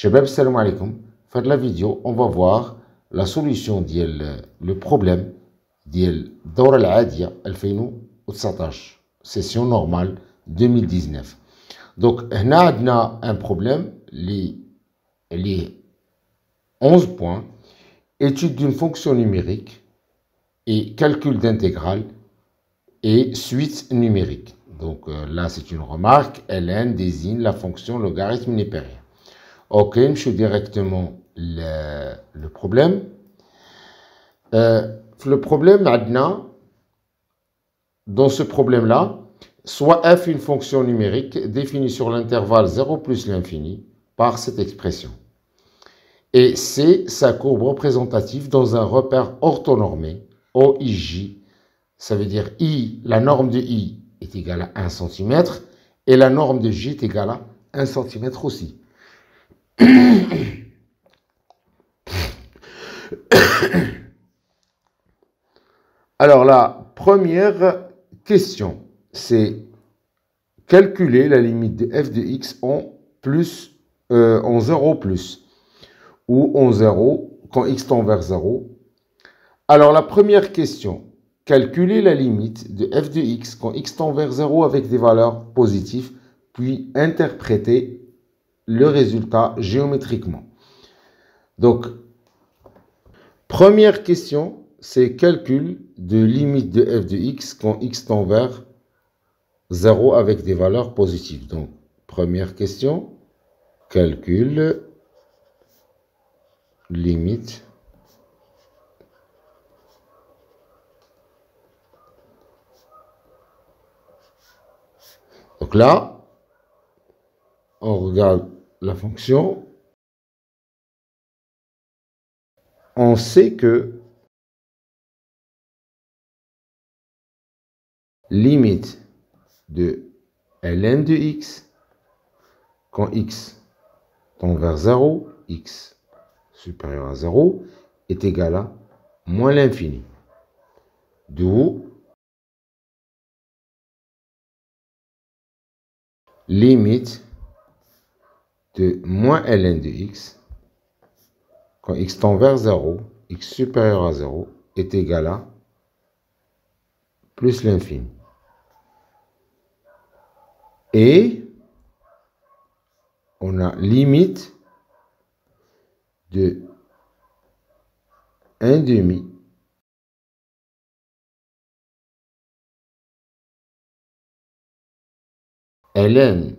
Shabab, salam alaikum. Dans la vidéo, on va voir la solution le problème de الدورة العادية 2019 session normale 2019. Donc, on a un problème les 11 points, étude d'une fonction numérique et calcul d'intégrale et suite numérique. Donc là, c'est une remarque. ln désigne la fonction logarithme népérien. Ok, je suis directement le problème. Le problème, maintenant, dans ce problème-là, soit f une fonction numérique définie sur l'intervalle 0 plus l'infini par cette expression. Et c, sa courbe représentative dans un repère orthonormé, OIJ. Ça veut dire I, la norme de I est égale à 1 cm et la norme de J est égale à 1 cm aussi. Alors la première question, c'est calculer la limite de f de x en 0 plus ou en 0 quand x tend vers 0. Alors la première question, calculer la limite de f de x quand x tend vers 0 avec des valeurs positives, puis interpréter le résultat géométriquement. Donc, première question, c'est calcul de limite de f de x quand x tend vers 0 avec des valeurs positives. Donc, première question, calcul limite donc là, on regarde la fonction. On sait que limite de ln de x quand x tend vers 0, x supérieur à 0, est égal à moins l'infini. D'où limite de moins ln de x quand x tend vers 0, x supérieur à 0, est égal à plus l'infini. Et on a limite de 1 demi ln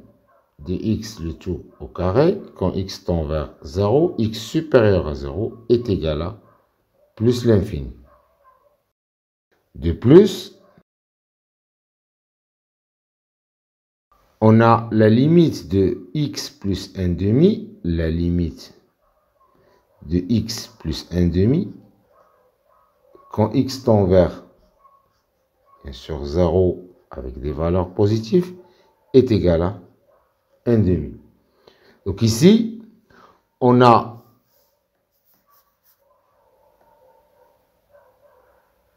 de x le tout au carré quand x tend vers 0, x supérieur à 0 est égal à plus l'infini. De plus, on a la limite de x plus 1 demi, la limite de x plus 1 demi, quand x tend vers, bien sûr, 0 avec des valeurs positives, est égal à 1 demi. Donc ici, on a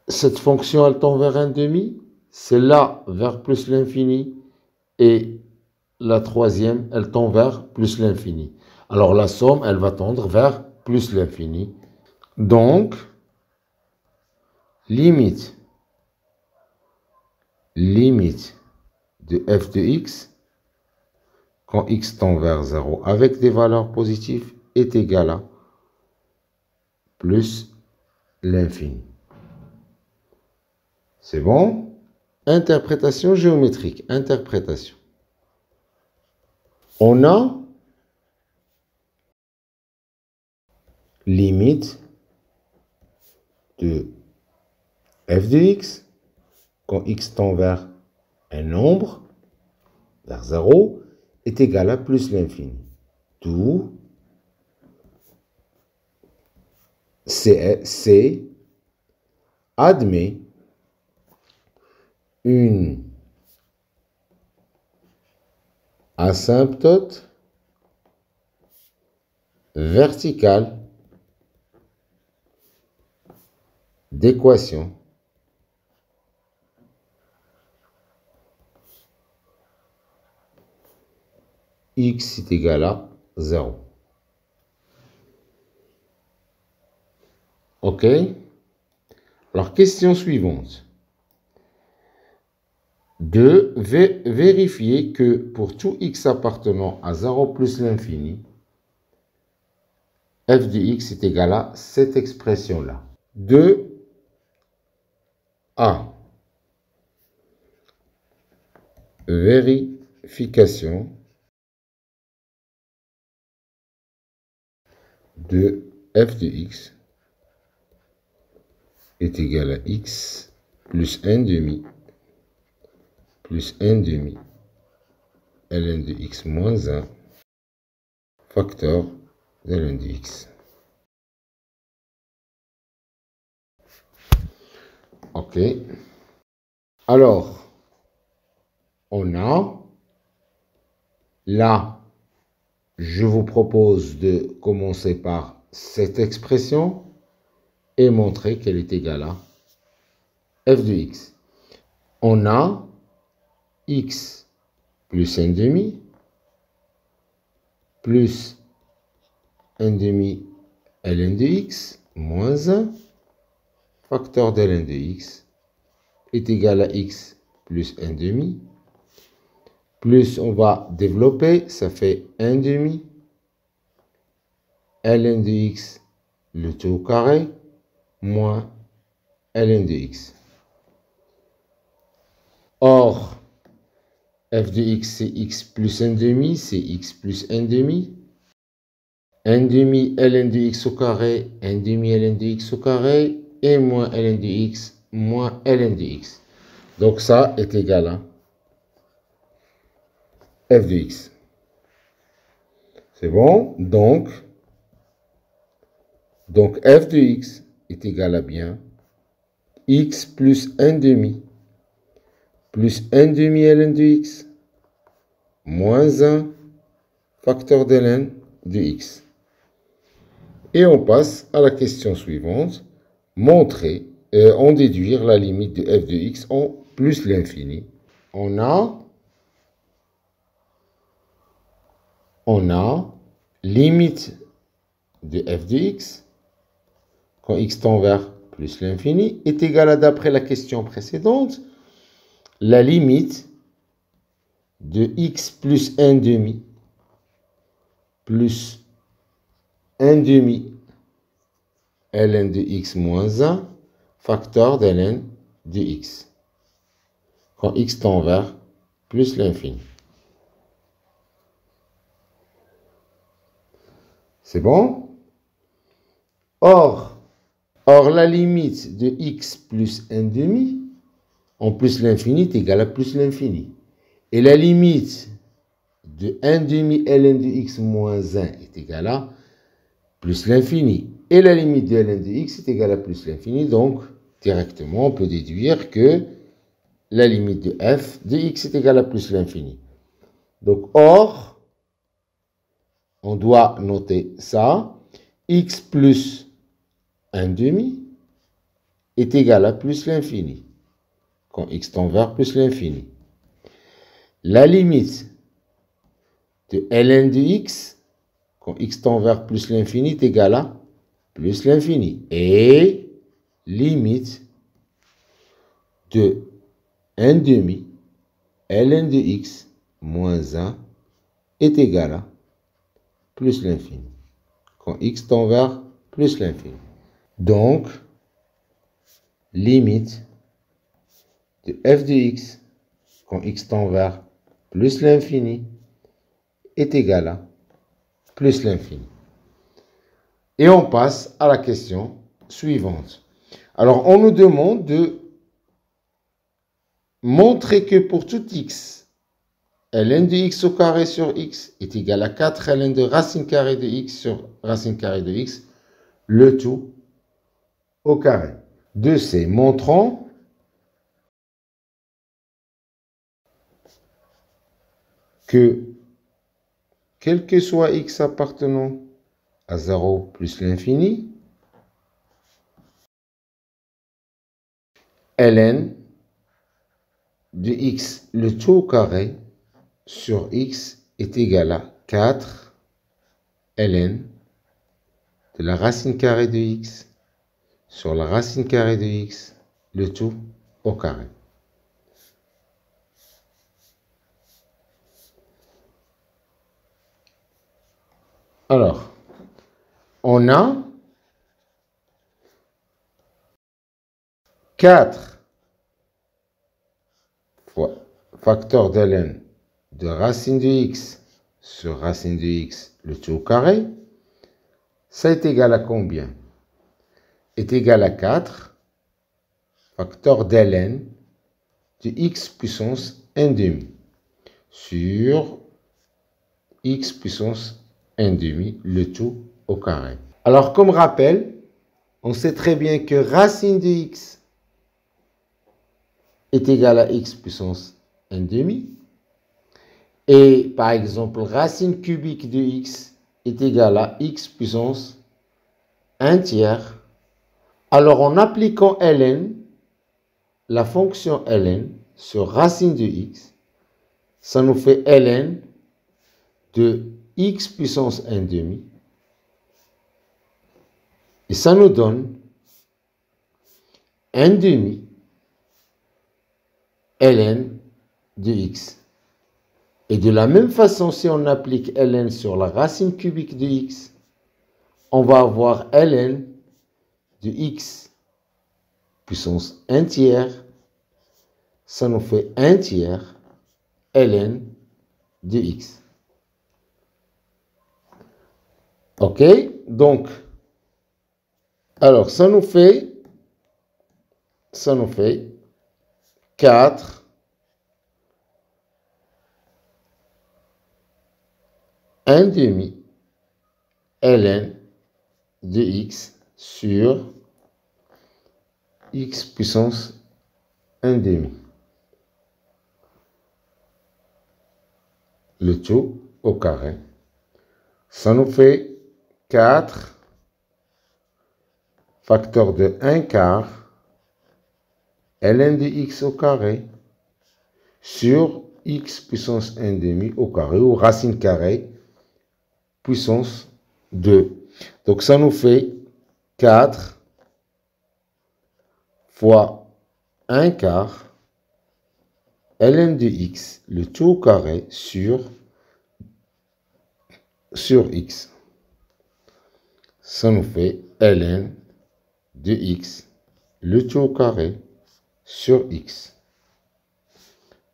cette fonction, elle tend vers 1 demi, celle-là vers plus l'infini, et la troisième, elle tend vers plus l'infini. Alors la somme, elle va tendre vers plus l'infini. Donc, limite de f de x quand x tend vers 0 avec des valeurs positives est égal à plus l'infini. C'est bon? Interprétation géométrique. Interprétation. On a limite de f de x quand x tend vers un nombre, vers 0, est égal à plus l'infini. D'où C admet une asymptote verticale d'équation x est égal à 0. OK? Alors, question suivante. De vérifier que pour tout x appartenant à 0 plus l'infini, f de x est égal à cette expression-là. 2a. Vérification de f de x est égal à x plus 1 demi plus 1 demi ln de x moins 1 facteur de ln de x. OK. Alors, on a là, je vous propose de commencer par cette expression et montrer qu'elle est égale à f de x. On a x plus 1 demi plus 1 demi ln de x moins 1 facteur de ln de x est égal à x plus 1 demi. Plus on va développer, ça fait 1 demi ln de x le tout au carré moins ln de x. Or, f de x c'est x plus 1 demi, c'est x plus 1 demi. 1 demi ln de x au carré, 1 demi ln de x au carré et moins ln de x moins ln de x. Donc ça est égal à f de x. C'est bon? Donc f de x est égal à bien x plus 1 demi plus 1 demi ln de x moins 1 facteur de ln de x. Et on passe à la question suivante. Montrer, en déduire la limite de f de x en plus l'infini. On a limite de f de x quand x tend vers plus l'infini est égal à, d'après la question précédente, la limite de x plus 1 demi plus 1 demi ln de x moins 1 facteur de ln de x quand x tend vers plus l'infini. C'est bon? Or, la limite de x plus 1 demi en plus l'infini est égale à plus l'infini. Et la limite de 1 demi ln de x moins 1 est égale à plus l'infini. Et la limite de ln de x est égale à plus l'infini. Donc, directement, on peut déduire que la limite de f de x est égale à plus l'infini. Donc, or, on doit noter ça. X plus 1 demi est égal à plus l'infini quand x tend vers plus l'infini. La limite de ln de x quand x tend vers plus l'infini est égal à plus l'infini. Et limite de 1 demi ln de x moins 1 est égal à plus l'infini quand x tend vers plus l'infini. Donc, limite de f de x quand x tend vers plus l'infini est égal à plus l'infini. Et on passe à la question suivante. Alors, on nous demande de montrer que pour tout x, ln de x au carré sur x est égal à 4 ln de racine carrée de x sur racine carrée de x, le tout au carré. De ces montrant que quel que soit x appartenant à 0 plus l'infini, ln de x le tout au carré sur x est égal à 4 ln de la racine carrée de x sur la racine carrée de x, le tout au carré. Alors, on a 4 fois facteur de ln de racine de x sur racine de x, le tout au carré. Ça est égal à combien? Est égal à 4 facteur de ln de x puissance 1 demi sur x puissance 1 demi, le tout au carré. Alors, comme rappel, on sait très bien que racine de x est égal à x puissance 1 demi. Et par exemple, racine cubique de x est égal à x puissance 1 tiers. Alors, en appliquant ln, la fonction ln sur racine de x, ça nous fait ln de x puissance 1 demi. Et ça nous donne 1 demi ln de x. Et de la même façon, si on applique ln sur la racine cubique de x, on va avoir ln de x puissance 1 tiers. Ça nous fait 1 tiers ln de x. OK? Donc, alors, ça nous fait 4 1 demi ln de x sur x puissance 1 demi. Le tout au carré. Ça nous fait 4 facteur de 1 quart ln de x au carré sur x puissance 1 demi au carré, ou racine carrée puissance 2. Donc ça nous fait 4 fois 1 quart ln de x, le tout au carré sur x. Ça nous fait ln de x, le tout au carré sur x.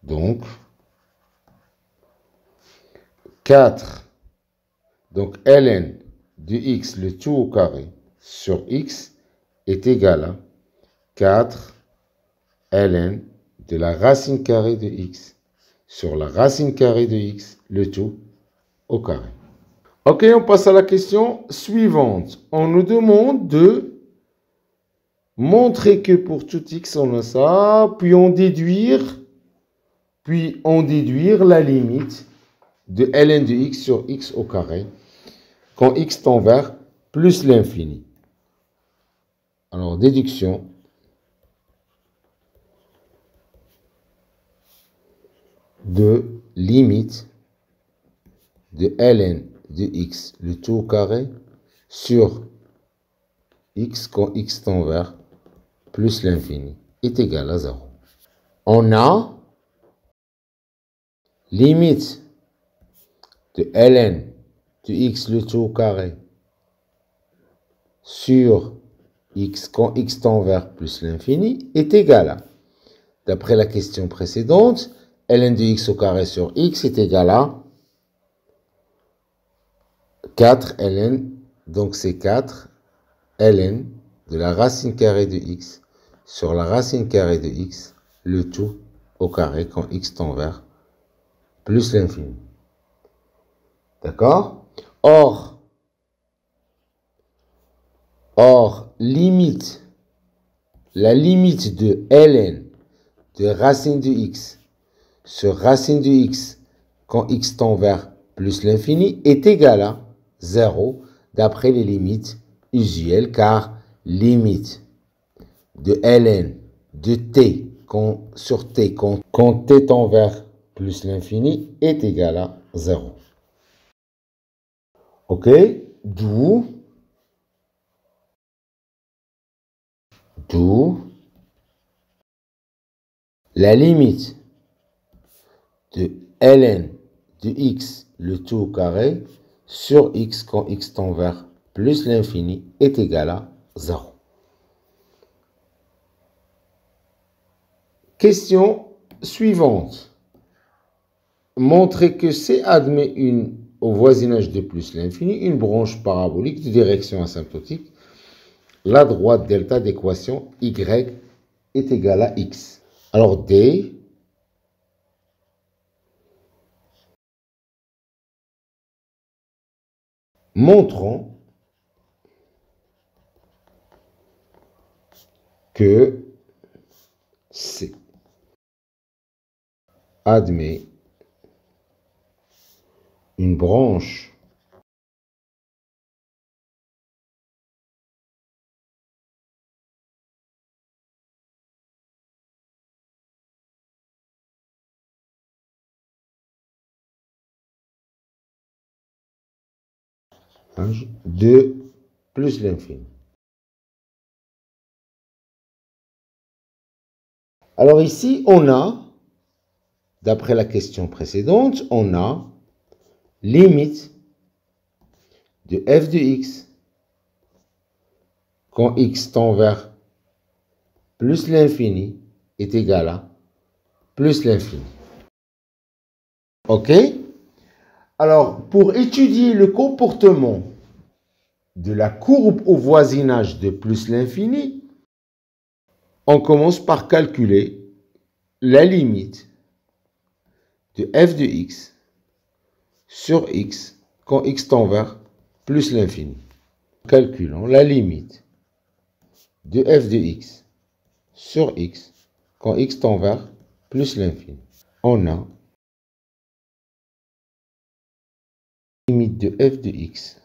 Donc, 4, donc ln de x, le tout au carré sur x est égal à 4 ln de la racine carrée de x sur la racine carrée de x, le tout au carré. Ok, on passe à la question suivante. On nous demande de montrer que pour tout x, on a ça, puis on déduire la limite de ln de x sur x au carré quand x tend vers plus l'infini. Alors, déduction. De limite de ln de x, le tout au carré, sur x quand x tend vers plus l'infini est égal à 0. On a limite de ln de x, le tout au carré, sur x quand x tend vers plus l'infini est égal à, d'après la question précédente, ln de x au carré sur x est égal à 4 ln, donc c'est 4 ln de la racine carrée de x sur la racine carrée de x, le tout au carré quand x tend vers plus l'infini. D'accord? Or, la limite de ln de racine de x sur racine de x quand x tend vers plus l'infini est égale à 0 d'après les limites usuelles, car limite de ln de t sur t quand t tend vers plus l'infini est égal à 0. Ok? D'où d'où la limite de ln de x, le tout au carré, sur x quand x tend vers plus l'infini est égal à 0. Question suivante. Montrer que C admet au voisinage de plus l'infini une branche parabolique de direction asymptotique. La droite delta d'équation y est égale à x. Alors D, montrons que C admet une branche de plus l'infini. Alors ici, on a, d'après la question précédente, on a limite de f de x quand x tend vers plus l'infini est égal à plus l'infini. OK? Alors, pour étudier le comportement de la courbe au voisinage de plus l'infini, on commence par calculer la limite de f de x sur x quand x tend vers plus l'infini. Calculons la limite de f de x sur x quand x tend vers plus l'infini. On a limite de f de x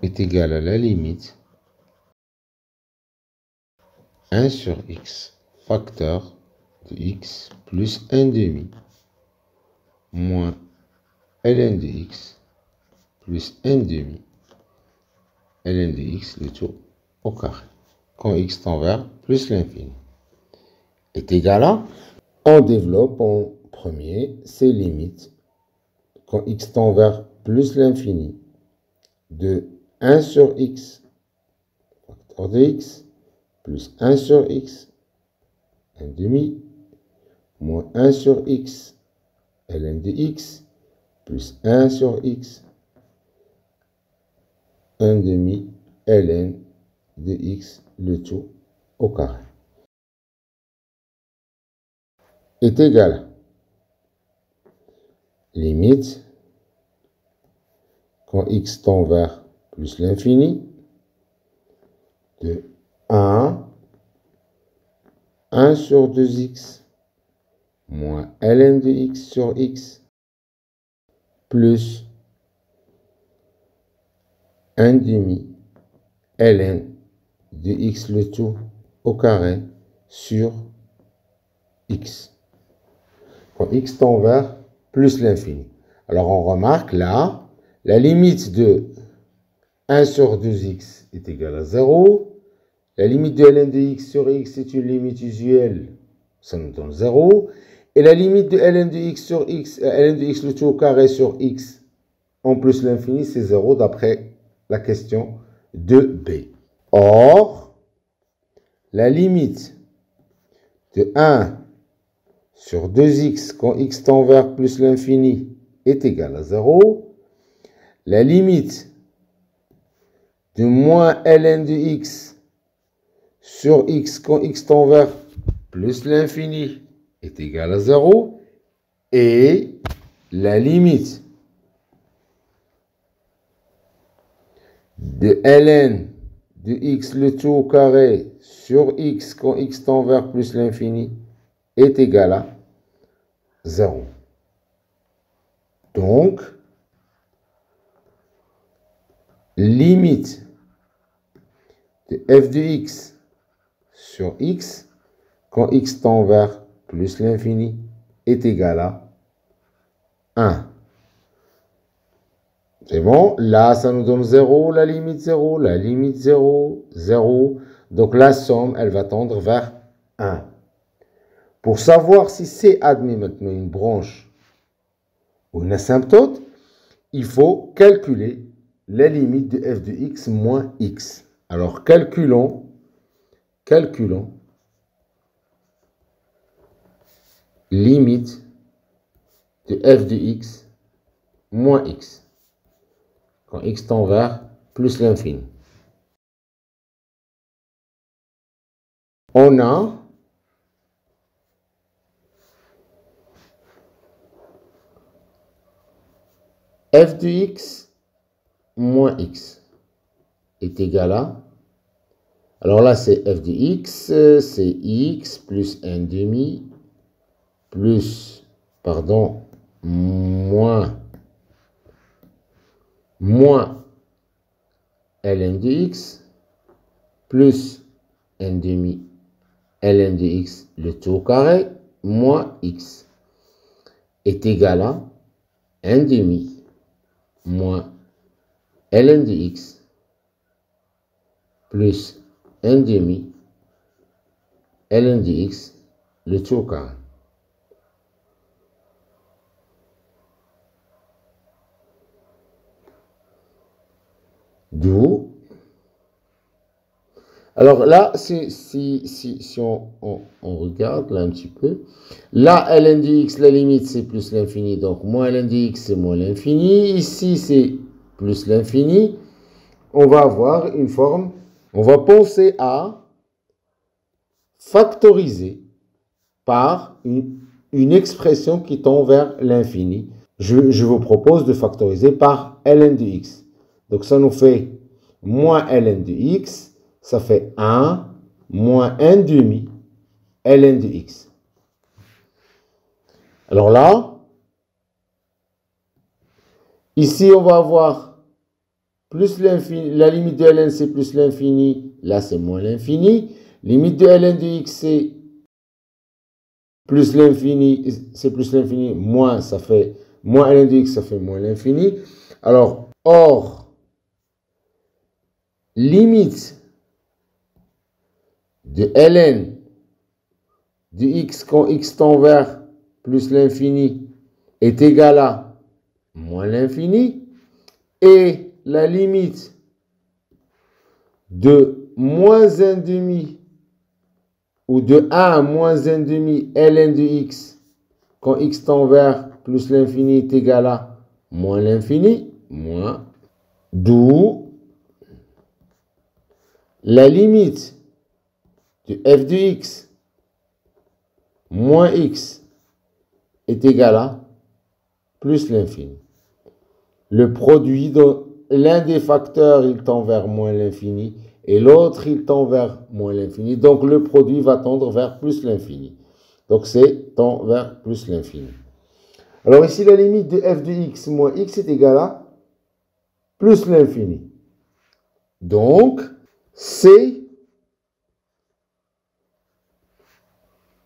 est égale à la limite 1 sur x facteur de x plus 1 demi moins ln de x plus 1 demi ln de x le tout au carré quand x tend vers plus l'infini est égal à, on développe en premier ces limites quand x tend vers plus l'infini de 1 sur x facteur de x plus 1 sur x 1 demi moins 1 sur x ln de x plus 1 sur x 1 demi ln de x le tout au carré est égal à limite quand x tend vers plus l'infini de 1 sur 2x moins ln de x sur x plus 1 demi ln de x le tout au carré sur x. Quand x tend vers plus l'infini. Alors on remarque là, la limite de 1 sur 2x est égale à 0. La limite de ln de x sur x est une limite usuelle, ça nous donne 0. Et la limite de ln de x sur x, ln de x le tout au carré sur x en plus l'infini, c'est 0 d'après la question 2b. Or, la limite de 1 sur 2x quand x tend vers plus l'infini est égale à 0. La limite de moins ln de x sur x quand x tend vers plus l'infini est égale à 0. Et la limite de ln de x le tout au carré sur x quand x tend vers plus l'infini est égal à 0. Donc, limite de f de x sur x quand x tend vers plus l'infini est égal à 1. C'est bon. Là, ça nous donne 0, la limite 0, la limite 0, 0. Donc la somme, elle va tendre vers 1. Pour savoir si C admet maintenant une branche ou une asymptote, il faut calculer la limite de f de x moins x. Alors calculons limite de f de x moins x, quand x tend vers plus l'infini. On a f de x moins x est égal à, alors là c'est f de x, c'est x plus 1 demi, plus, pardon, moins ln de x, plus 1 demi ln de x, le tout au carré, moins x, est égal à 1 demi moins ln de x, plus 1 demi ln de x, le tout au carré. D'où, alors là, si on regarde là un petit peu, là, ln de x, la limite, c'est plus l'infini, donc moins ln de x, c'est moins l'infini. Ici, c'est plus l'infini. On va avoir une forme, on va penser à factoriser par une expression qui tend vers l'infini. Je vous propose de factoriser par ln de x. Donc ça nous fait moins ln de x, ça fait 1 moins 1 demi ln de x. Alors là, ici on va avoir plus l'infini, la limite de ln c'est plus l'infini, là c'est moins l'infini. Limite de ln de x c'est plus l'infini, moins ça fait moins ln de x, ça fait moins l'infini. Alors, or, limite de ln de x quand x tend vers plus l'infini est égal à moins l'infini, et la limite de moins 1 demi ou de 1 à moins 1 demi ln de x quand x tend vers plus l'infini est égal à moins l'infini, moins, d'où la limite de f de x moins x est égal à plus l'infini. Le produit de l'un des facteurs, il tend vers moins l'infini, et l'autre, il tend vers moins l'infini. Donc, le produit va tendre vers plus l'infini. Donc, c'est tend vers plus l'infini. Alors, ici, la limite de f de x moins x est égale à plus l'infini. Donc, C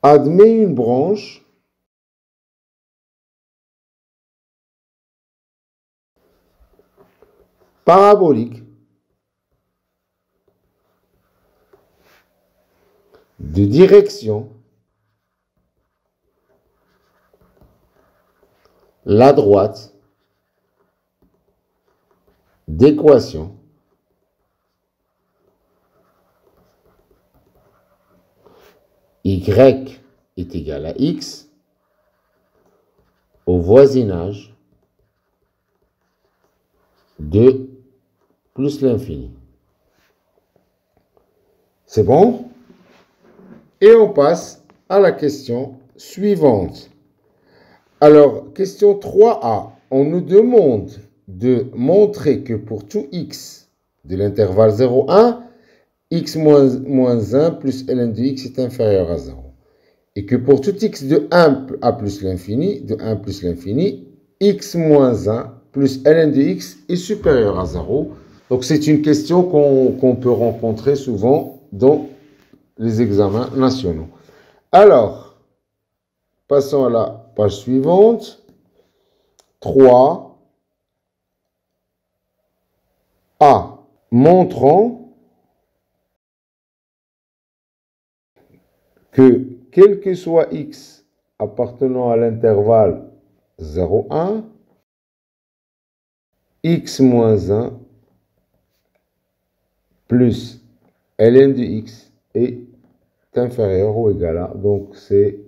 admet une branche parabolique de direction la droite d'équation y est égal à x au voisinage de plus l'infini. C'est bon? Et on passe à la question suivante. Alors, question 3a. On nous demande de montrer que pour tout x de l'intervalle 0, 1, x moins 1 plus ln de x est inférieur à 0. Et que pour tout x de 1 à plus l'infini, de 1 plus l'infini, x moins 1 plus ln de x est supérieur à 0. Donc, c'est une question qu'on peut rencontrer souvent dans les examens nationaux. Alors, passons à la page suivante. 3. montrons que quel que soit x appartenant à l'intervalle 0, 1, x moins 1 plus ln de x est inférieur ou égal à, donc c'est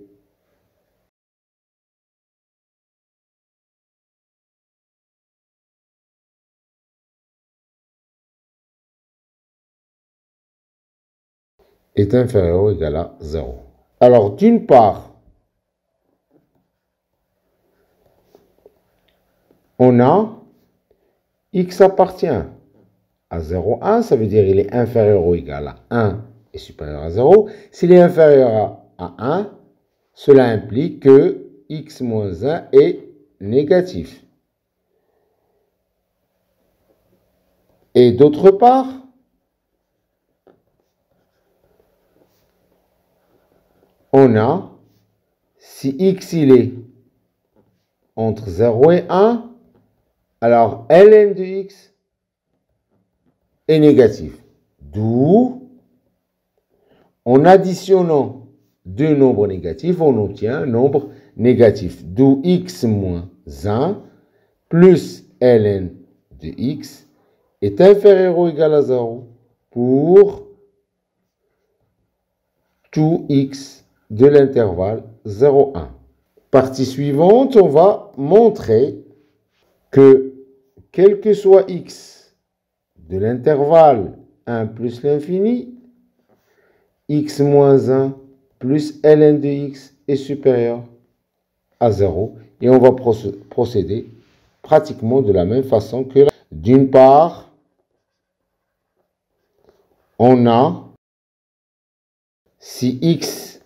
est inférieur ou égal à 0. Alors, d'une part, on a x appartient à 0, 1, ça veut dire il est inférieur ou égal à 1 et supérieur à 0. S'il est inférieur à 1, cela implique que x moins 1 est négatif. Et d'autre part, on a, si x il est entre 0 et 1, alors ln de x est négatif. D'où, en additionnant deux nombres négatifs, on obtient un nombre négatif. D'où x moins 1 plus ln de x est inférieur ou égal à 0 pour tout x de l'intervalle 0, 1. Partie suivante, on va montrer que quel que soit x de l'intervalle 1 plus l'infini, x moins 1 plus ln de x est supérieur à 0. Et on va procéder pratiquement de la même façon que d'une part, on a, si x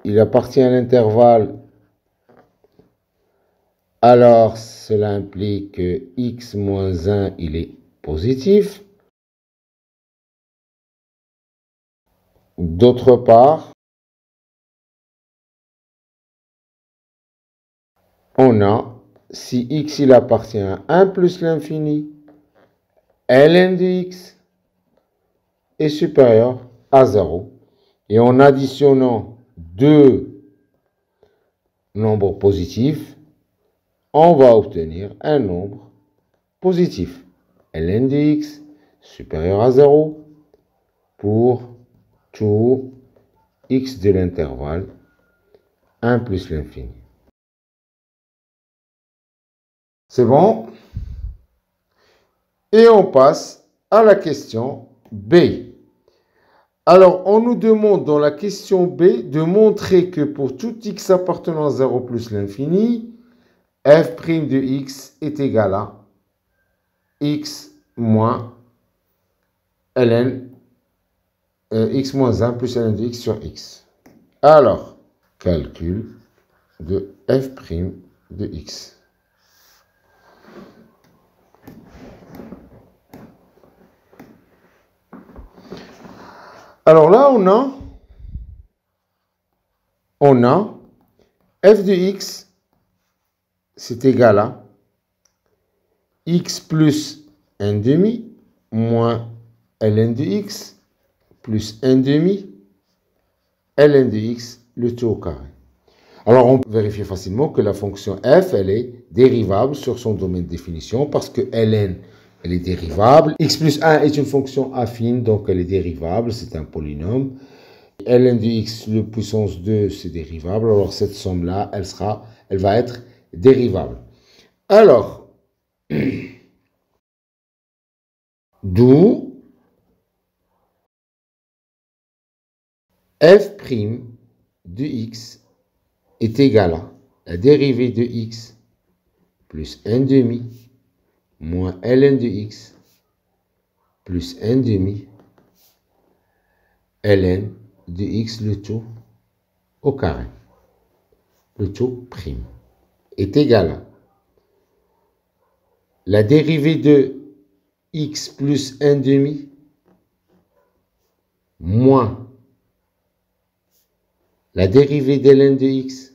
il appartient à l'intervalle, alors cela implique que x moins 1 il est positif. D'autre part, on a, si x il appartient à 1 plus l'infini, ln de x est supérieur à 0. Et en additionnant deux nombres positifs, on va obtenir un nombre positif. ln de x supérieur à 0 pour tout x de l'intervalle 1 plus l'infini. C'est bon? Et on passe à la question B. Alors, on nous demande dans la question B de montrer que pour tout x appartenant à 0 plus l'infini, f' de x est égal à x moins ln, x moins 1 plus ln de x sur x. Alors, calcul de f' de x. Alors là, on a f de x, c'est égal à x plus 1 demi moins ln de x plus 1 demi ln de x, le tout au carré. Alors, on peut vérifier facilement que la fonction f, elle est dérivable sur son domaine de définition parce que ln, elle est dérivable. X plus 1 est une fonction affine, donc elle est dérivable, c'est un polynôme. ln de x, le puissance 2, c'est dérivable. Alors, cette somme-là, elle va être dérivable. Alors, d'où f' de x est égal à la dérivée de x plus 1 demi moins ln de x plus 1 demi ln de x, le tout au carré. Le tout prime est égal à la dérivée de x plus 1 demi moins la dérivée de ln de x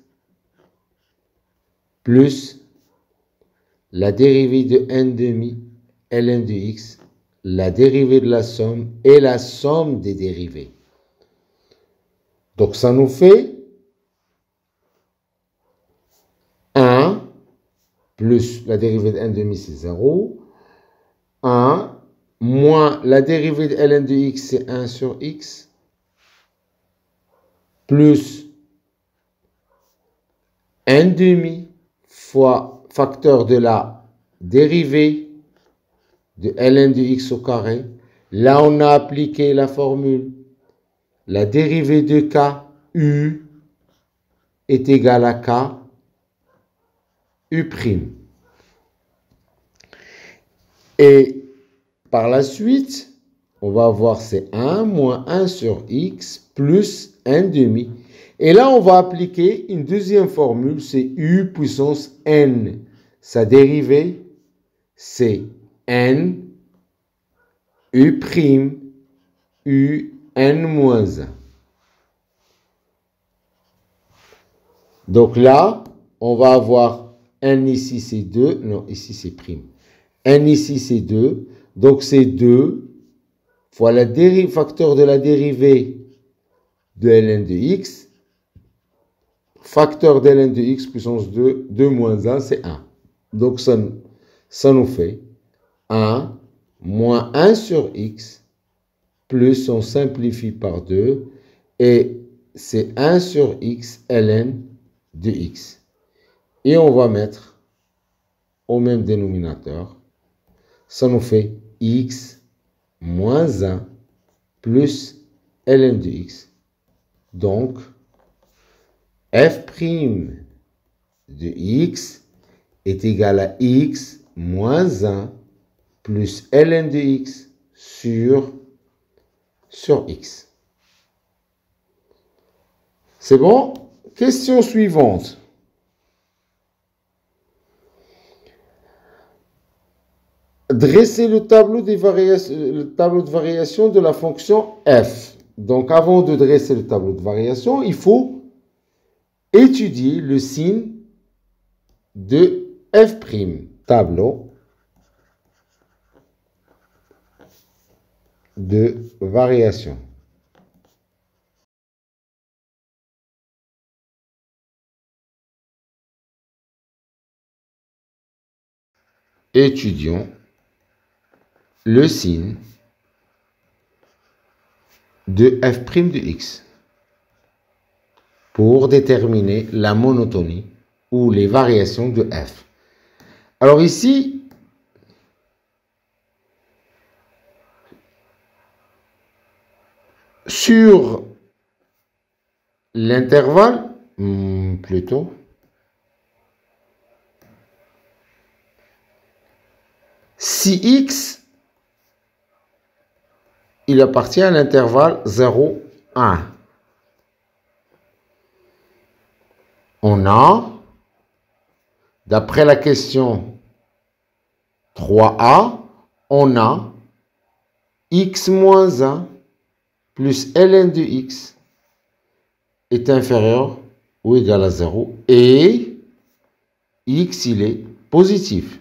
plus la dérivée de 1 demi ln de x, la dérivée de la somme et la somme des dérivées. Donc ça nous fait 1 plus la dérivée de n demi, c'est 0. 1 moins la dérivée de ln de x, c'est 1 sur x. Plus n demi fois facteur de la dérivée de ln de x au carré. Là, on a appliqué la formule. La dérivée de k, u, est égale à k, u'. Et par la suite, on va avoir c'est 1 moins 1 sur x plus n demi. Et là, on va appliquer une deuxième formule, c'est u puissance n. Sa dérivée, c'est n, u', u, n moins 1. Donc là, on va avoir n ici, c'est 2. Non, ici, c'est prime. N ici, c'est 2. Donc, c'est 2 fois la facteur de la dérivée de ln de x. Facteur de ln de x puissance 2, 2 moins 1, c'est 1. Donc, ça nous fait 1 moins 1 sur x, plus on simplifie par 2, et c'est 1 sur x ln de x. Et on va mettre au même dénominateur. Ça nous fait x moins 1 plus ln de x. Donc, f' de x est égal à x moins 1 plus ln de x sur x. C'est bon? Question suivante. Dresser le tableau de variation de la fonction f. Donc, avant de dresser le tableau de variation, il faut étudier le signe de f'. Tableau de variation. Étudions le signe de f' de x pour déterminer la monotonie ou les variations de f. Alors ici, sur l'intervalle, plutôt, si x, il appartient à l'intervalle 0, 1. On a, d'après la question 3a, on a x moins 1 plus ln de x est inférieur ou égal à 0 et x, il est positif.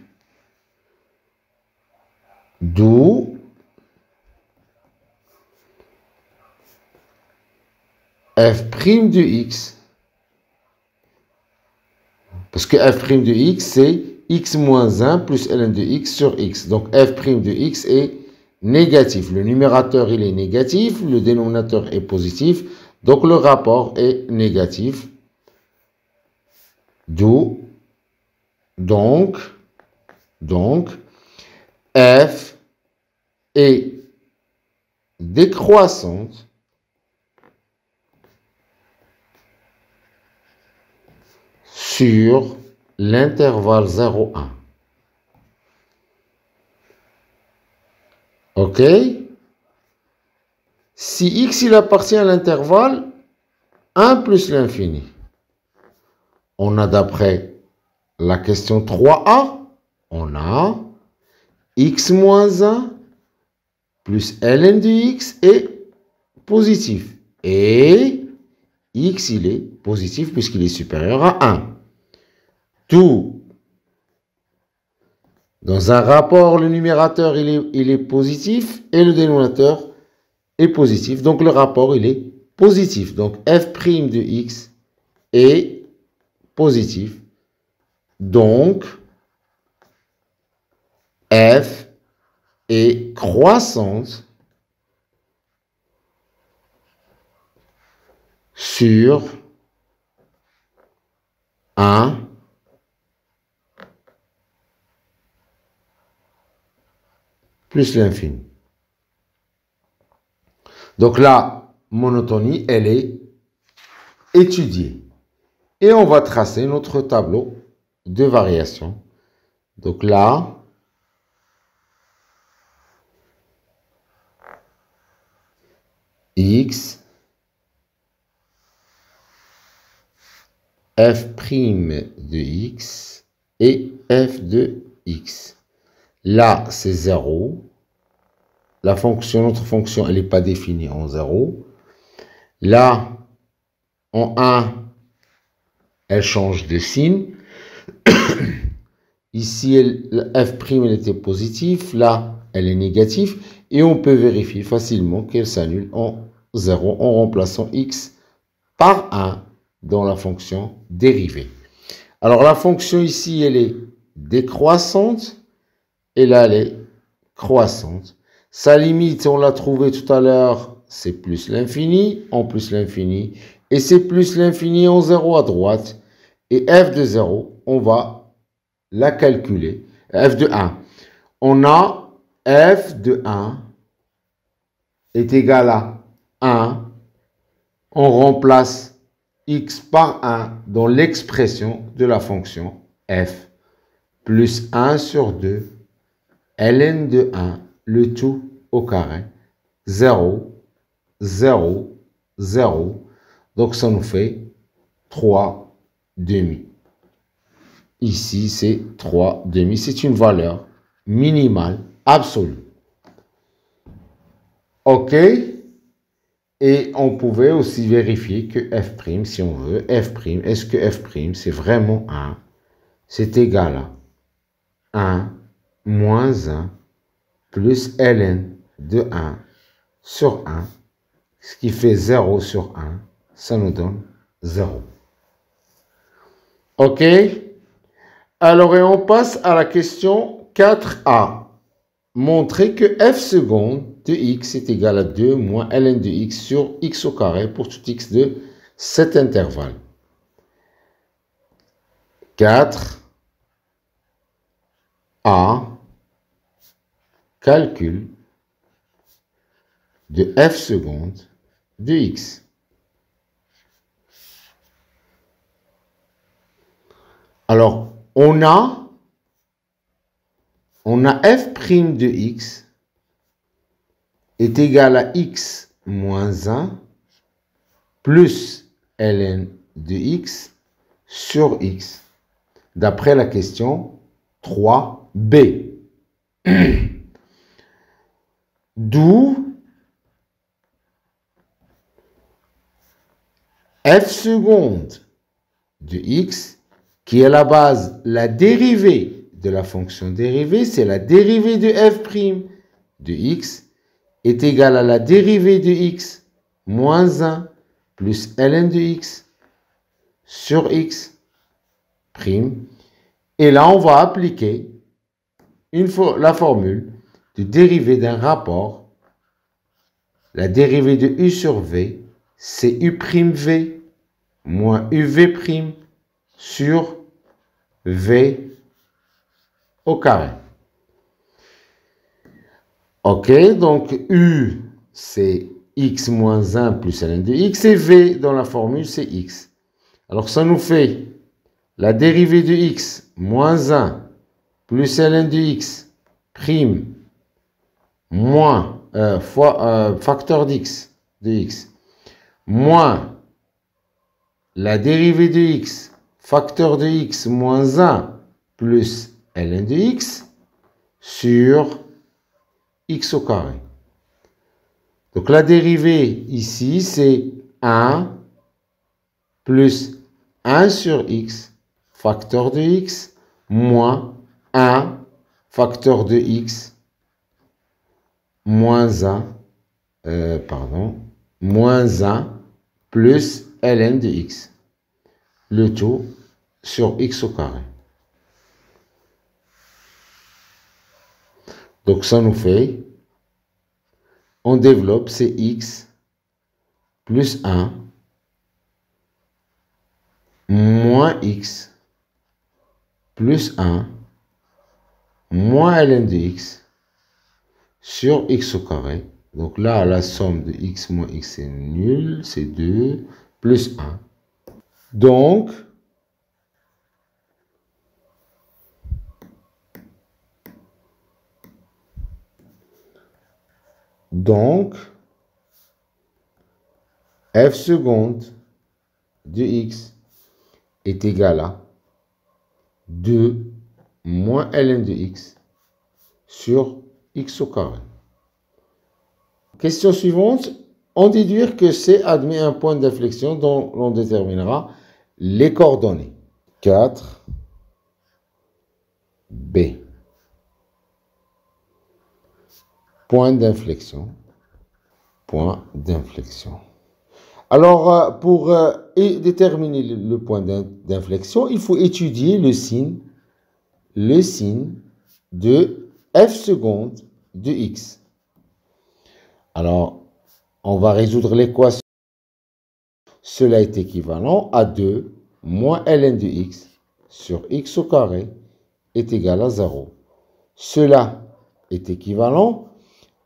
D'où f' de x, parce que f' de x, c'est x moins 1 plus ln de x sur x. Donc f' de x est négatif. Le numérateur, il est négatif, le dénominateur est positif, donc le rapport est négatif. D'où, donc, f est décroissante sur l'intervalle 0,1. OK? Si x il appartient à l'intervalle 1 plus l'infini, on a d'après la question 3a, on a x moins 1 plus ln de x est positif. Et x, il est positif puisqu'il est supérieur à 1. Tout Dans un rapport, le numérateur, il est positif et le dénominateur est positif. Donc, le rapport, il est positif. Donc, f' de x est positif. Donc, f est croissante sur 1 plus l'infini. Donc la monotonie, elle est étudiée. Et on va tracer notre tableau de variation. Donc là, x, f' de x et f de x. Là, c'est 0. La fonction, notre fonction, elle n'est pas définie en 0. Là, en 1, elle change de signe. Ici, f', elle était positive. Là, elle est négative. Et on peut vérifier facilement qu'elle s'annule en 0 en remplaçant x par 1 dans la fonction dérivée. Alors, la fonction ici, elle est décroissante. Et là, elle est croissante. Sa limite, on l'a trouvé tout à l'heure, c'est plus l'infini, en plus l'infini. Et c'est plus l'infini en 0 à droite. Et f de 0, on va la calculer. F de 1. On a f de 1 est égal à 1. On remplace x par 1 dans l'expression de la fonction f. Plus 1 sur 2. ln de 1, le tout au carré. 0, 0, 0. Donc, ça nous fait 3 demi. Ici, c'est 3 demi. C'est une valeur minimale absolue. OK. Et on pouvait aussi vérifier que f', si on veut, f', est-ce que f', c'est vraiment 1? C'est égal à 1 moins 1 plus ln de 1 sur 1, ce qui fait 0 sur 1, ça nous donne 0. OK? Alors, et on passe à la question 4a. Montrer que f seconde de x est égal à 2 moins ln de x sur x au carré pour tout x de cet intervalle. 4a. Calcul de f seconde de x. Alors, on a f' de x est égal à x moins 1 plus ln de x sur x, d'après la question 3b. D'où f seconde de x, qui est à la base la dérivée de la fonction dérivée, c'est la dérivée de f' de x, est égale à la dérivée de x moins 1 plus ln de x sur x prime. Et là, on va appliquer la formule de dérivée d'un rapport. La dérivée de u sur v, c'est u'v moins uv' sur v au carré. OK, donc u, c'est x moins 1 plus ln de x, et v, dans la formule, c'est x. Alors, ça nous fait la dérivée de x moins 1 plus ln de x prime moins fois facteur d'x de x moins la dérivée de x facteur de x moins 1 plus ln de x sur x au carré. Donc la dérivée ici, c'est 1 plus 1 sur x facteur de x moins 1 facteur de x moins 1, moins 1 plus ln de x. Le tout sur x au carré. Donc ça nous fait, on développe, c'est x plus 1 moins x plus 1 moins ln de x sur x au carré. Donc là, la somme de x moins x est nulle, c'est 2 plus 1. Donc, f seconde de x est égal à 2 moins ln de x sur x au carré. Question suivante. En déduire que C admet un point d'inflexion dont l'on déterminera les coordonnées. 4, B. Point d'inflexion. Point d'inflexion. Alors, pour déterminer le point d'inflexion, il faut étudier le signe de f seconde de x. Alors, on va résoudre l'équation. Cela est équivalent à 2 moins ln de x sur x au carré est égal à 0. Cela est équivalent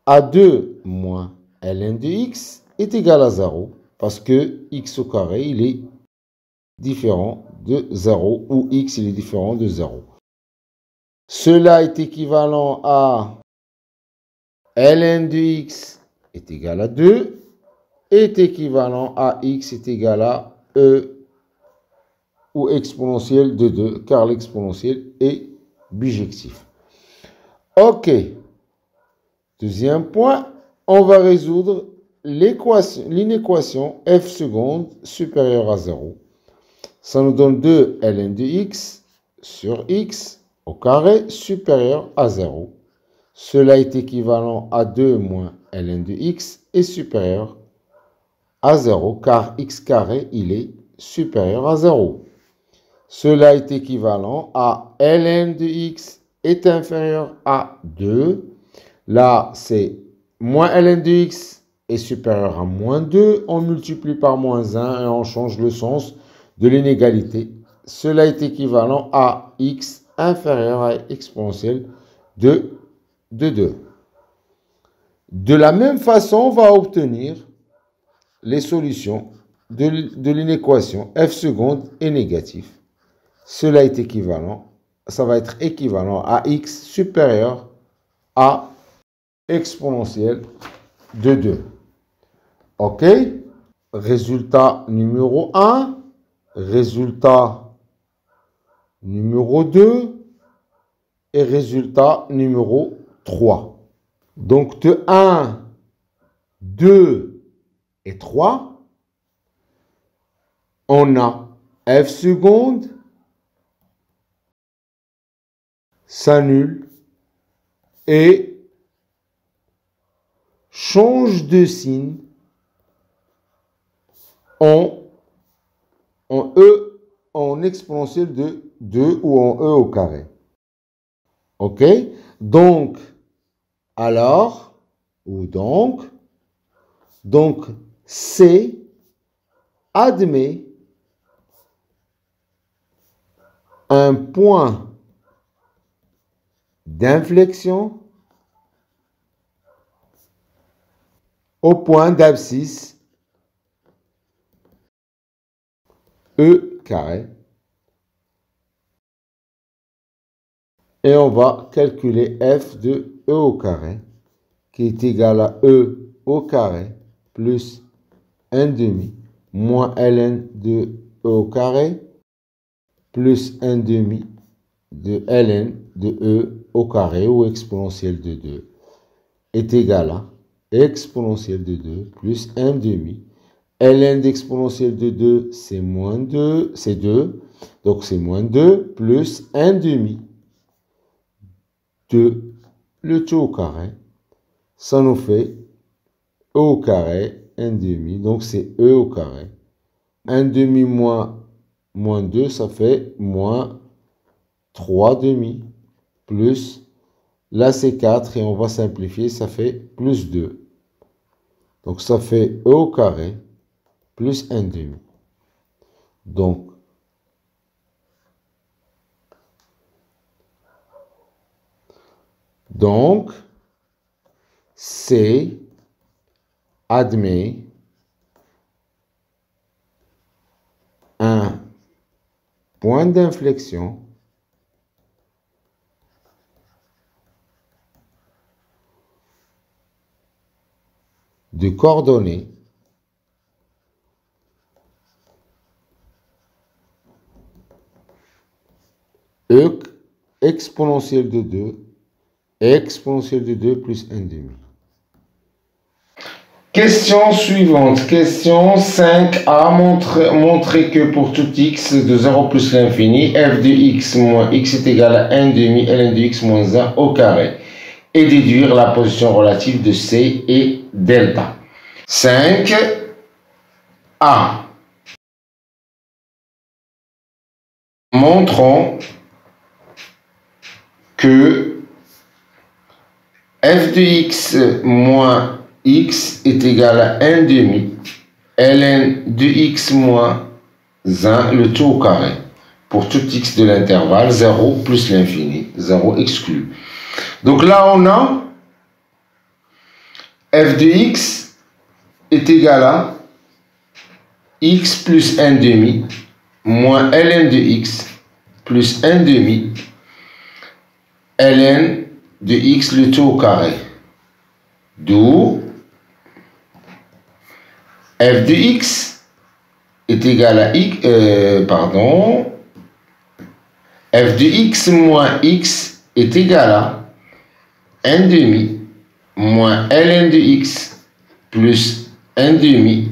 à 2 moins ln de x est égal à 0 parce que x au carré, il est différent de 0 ou x, il est différent de 0. Cela est équivalent à ln de x est égal à 2 est équivalent à x est égal à e ou exponentielle de 2 car l'exponentielle est bijectif. Ok. Deuxième point, on va résoudre l'inéquation f seconde supérieure à 0. Ça nous donne 2 ln de x sur x au carré supérieur à 0. Cela est équivalent à 2 moins ln de x est supérieur à 0 car x carré, il est supérieur à 0. Cela est équivalent à ln de x est inférieur à 2. Là, c'est moins ln de x est supérieur à moins 2. On multiplie par moins 1 et on change le sens de l'inégalité. Cela est équivalent à x inférieur à exponentielle de 2. De la même façon, on va obtenir les solutions de l'inéquation f seconde est négatif. Cela est équivalent, ça va être équivalent à x supérieur à exponentielle de 2. OK? Résultat numéro 1, résultat numéro 2 et résultat numéro 3. Donc de 1, 2 et 3, on a f seconde s'annule et change de signe en exponentielle de 2 ou en e au carré. OK? Donc, C admet un point d'inflexion au point d'abscisse E carré. Et on va calculer f de E au carré qui est égal à E au carré plus 1 demi moins ln de E au carré plus 1 demi de ln de E au carré ou exponentielle de 2 est égal à exponentielle de 2 plus 1 demi. ln d'exponentielle de 2, c'est moins 2, c'est 2. Donc c'est moins 2 plus 1 demi de le tout au carré. Ça nous fait E au carré, 1 demi, donc c'est E au carré. 1 demi moins 2, ça fait moins 3 demi, plus, là c'est 4 et on va simplifier, ça fait plus 2. Donc ça fait E au carré plus 1 demi. Donc, C admet un point d'inflexion de coordonnées E exponentielle de 2 exponentielle de 2 plus 1 demi. Question suivante, question 5a, montrer que pour tout x de 0 plus l'infini, f de x moins x est égal à 1 demi ln de x moins 1 au carré, et déduire la position relative de c et delta. 5a. Montrons que f de x moins x est égal à 1 demi ln de x moins 1, le tout au carré, pour tout x de l'intervalle 0 plus l'infini, 0 exclu. Donc là on a f de x est égal à x plus 1 demi moins ln de x plus 1 demi ln de x le tout au carré. D'où f de x est égal à x, f de x moins x est égal à 1 demi moins ln de x plus 1 demi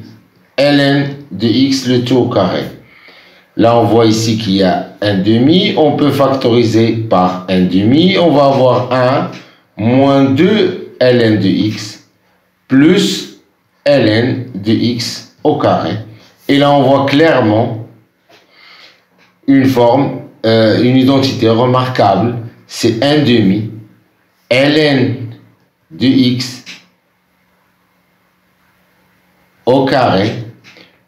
ln de x le tout au carré. Là, on voit ici qu'il y a 1 demi. On peut factoriser par 1 demi. On va avoir 1 moins 2 ln de x plus ln de x au carré. Et là, on voit clairement une forme, une identité remarquable. C'est 1 demi ln de x au carré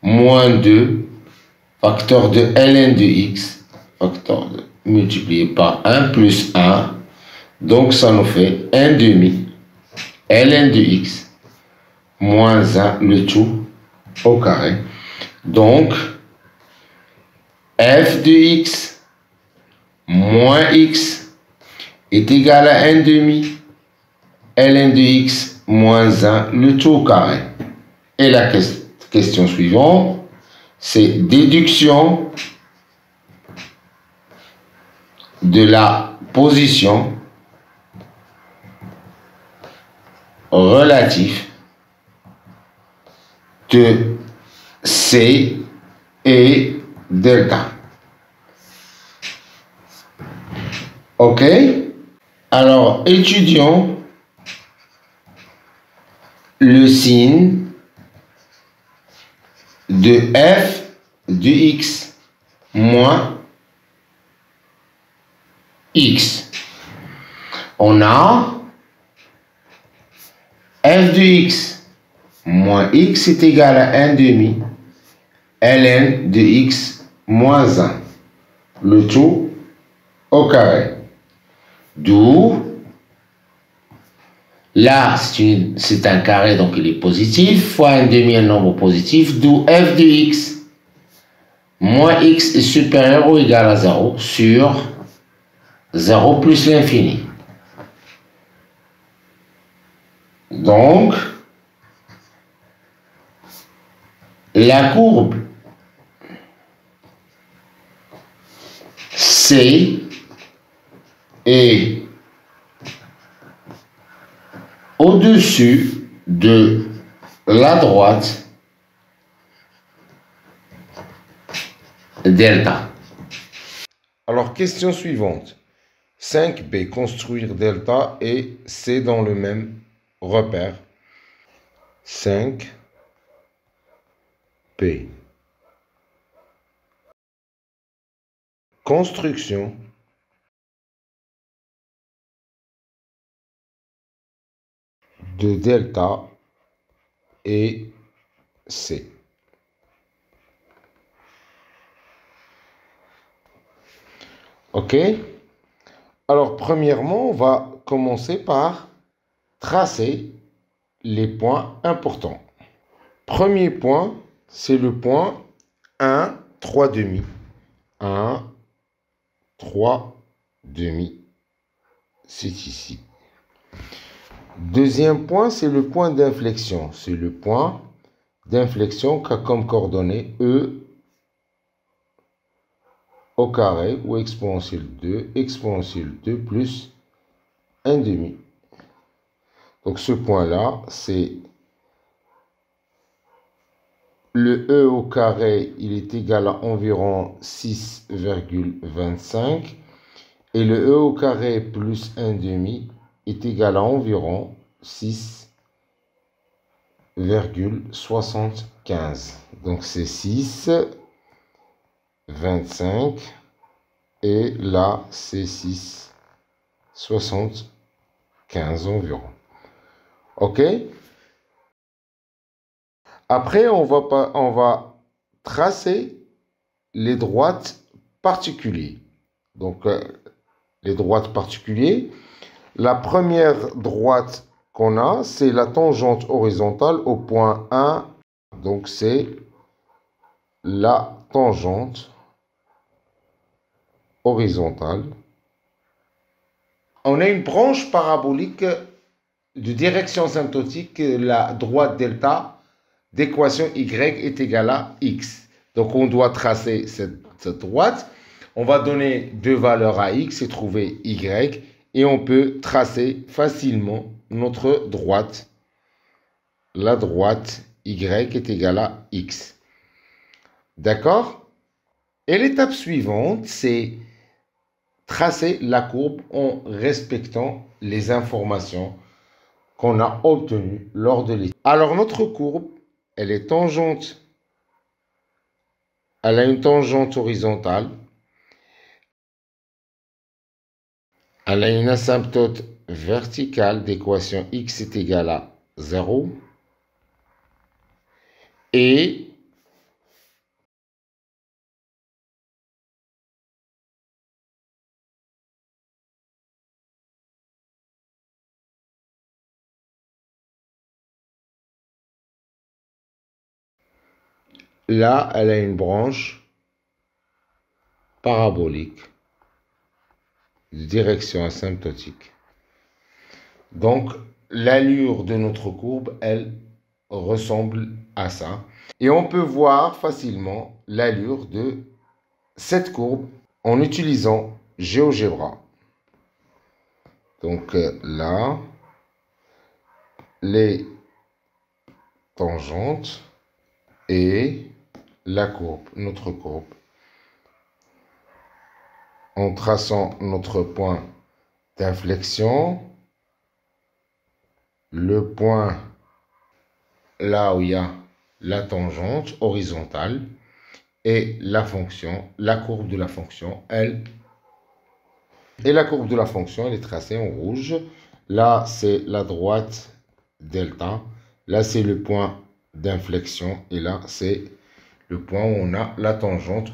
moins 2 facteur de ln de x, facteur de multiplié par 1 plus 1. Donc, ça nous fait 1 demi ln de x moins 1, le tout au carré. Donc, f de x moins x est égal à 1 demi ln de x moins 1, le tout au carré. Et la question suivante, c'est déduction de la position relative de C et delta. OK? Alors, étudions le signe de f de x moins x. On a f de x moins x est égal à 1 demi ln de x moins 1, le tout au carré. D'où, là c'est un carré, donc il est positif, fois 1 demi un nombre positif, d'où f de x moins x est supérieur ou égal à 0 sur 0 plus l'infini. Donc, la courbe C est au-dessus de la droite delta. Alors, question suivante. 5B, construire delta et C dans le même repère. 5P. Construction de delta et C. OK? Alors, premièrement, on va commencer par tracer les points importants. Premier point, c'est le point 1, 3 demi. 1, 3 demi. C'est ici. Deuxième point, c'est le point d'inflexion. C'est le point d'inflexion qu'a comme coordonnée E au carré ou exponentielle 2 plus 1 demi. Donc ce point-là, c'est le E au carré, il est égal à environ 6,25. Et le E au carré plus 1 demi est égal à environ 6,75. Donc c'est 6,25. Et là, c'est 6,75 environ. OK? Après, on va tracer les droites particuliers. Donc, les droites particuliers. La première droite qu'on a, c'est la tangente horizontale au point 1. Donc, c'est la tangente horizontale. On a une branche parabolique de direction asymptotique, la droite delta d'équation y est égale à x. Donc, on doit tracer cette droite. On va donner deux valeurs à x et trouver y. Et on peut tracer facilement notre droite. La droite y est égale à x. D'accord? Et l'étape suivante, c'est tracer la courbe en respectant les informations qu'on a obtenues lors de l'étude. Alors, notre courbe, elle est tangente. Elle a une tangente horizontale. Elle a une asymptote verticale d'équation x est égal à 0. Et là, elle a une branche parabolique de direction asymptotique. Donc, l'allure de notre courbe, elle ressemble à ça. Et on peut voir facilement l'allure de cette courbe en utilisant GeoGebra. Donc là, les tangentes et la courbe, notre courbe. En traçant notre point d'inflexion, le point là où il y a la tangente horizontale et la fonction, la courbe de la fonction, elle. Et la courbe de la fonction, elle est tracée en rouge. Là, c'est la droite delta. Là, c'est le point d'inflexion. Et là, c'est le point où on a la tangente